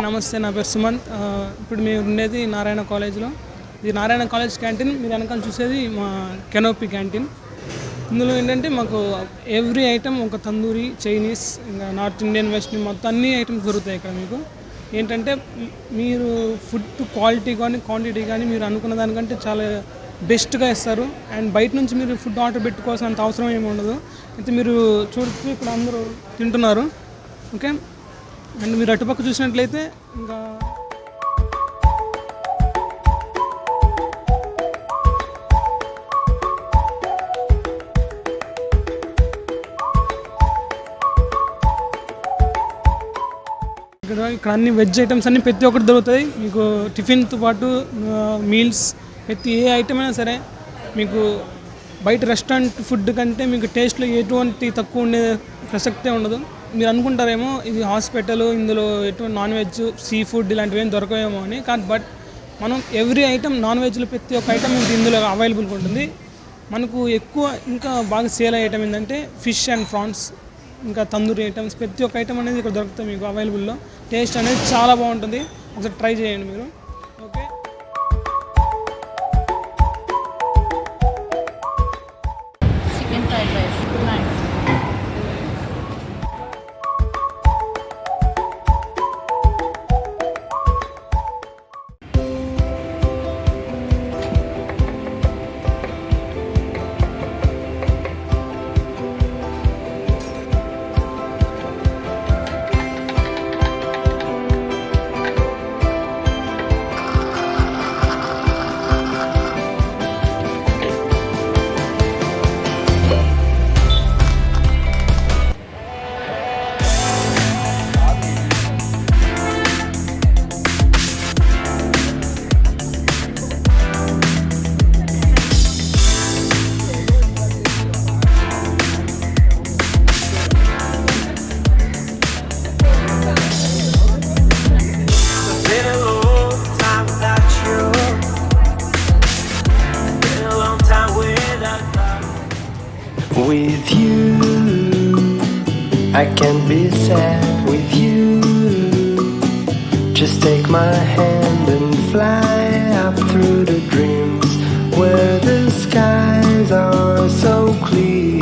నమస్తే, నా పేరు సుమంత్. ఇప్పుడు మేము ఉండేది నారాయణ కాలేజ్లో. ఇది నారాయణ కాలేజ్ క్యాంటీన్. మీరు వెనకాల చూసేది మా కెనోపీ క్యాంటీన్. ఇందులో ఏంటంటే మాకు ఎవ్రీ ఐటమ్, ఒక తందూరి, చైనీస్, ఇంకా నార్త్ ఇండియన్, వెస్ట్ మొత్తం అన్ని ఐటమ్స్ దొరుకుతాయి ఇక్కడ. మీకు ఏంటంటే మీరు ఫుడ్ క్వాలిటీ కానీ క్వాంటిటీ కానీ మీరు అనుకున్న దానికంటే చాలా బెస్ట్గా ఇస్తారు. అండ్ బయట నుంచి మీరు ఫుడ్ ఆర్డర్ పెట్టుకోవాల్సినంత అవసరం ఏమి ఉండదు. అయితే మీరు చూడొచ్చు, ఇక్కడ అందరూ తింటున్నారు. ఓకే, అండ్ మీరు అటుపక్క చూసినట్లయితే ఇంకా ఇక్కడ అన్ని వెజ్ ఐటమ్స్ అన్నీ ప్రతి ఒక్కటి దొరుకుతాయి మీకు. టిఫిన్తో పాటు మీల్స్, ప్రతి ఏ ఐటమ్ అయినా సరే మీకు బయట రెస్టారెంట్ ఫుడ్ కంటే మీకు టేస్ట్లో ఎటువంటి తక్కువ ఉండే ప్రసక్తే ఉండదు. మీరు అనుకుంటారేమో ఇది హాస్పిటల్, ఇందులో ఎటువంటి నాన్ వెజ్, సీ ఫుడ్ ఇలాంటివి ఏం దొరకవేమో అని. కానీ బట్ మనం ఎవ్రీ ఐటమ్, నాన్ వెజ్లో ప్రతి ఒక్క ఐటమ్ మీకు ఇందులో అవైలబుల్గా ఉంటుంది. మనకు ఎక్కువ ఇంకా బాగా సేల్ అయ్యే ఐటమ్ ఏంటంటే ఫిష్ అండ్ ప్రాన్స్, ఇంకా తందూరి ఐటమ్స్, ప్రతి ఒక్క ఐటమ్ అనేది ఇక్కడ దొరుకుతాయి మీకు అవైలబుల్లో. టేస్ట్ అనేది చాలా బాగుంటుంది, ఒకసారి ట్రై చేయండి మీరు. Okay, chicken fried rice nice. With you, I can't be sad with you. Just take my hand and fly up through the dreams where the skies are so clear.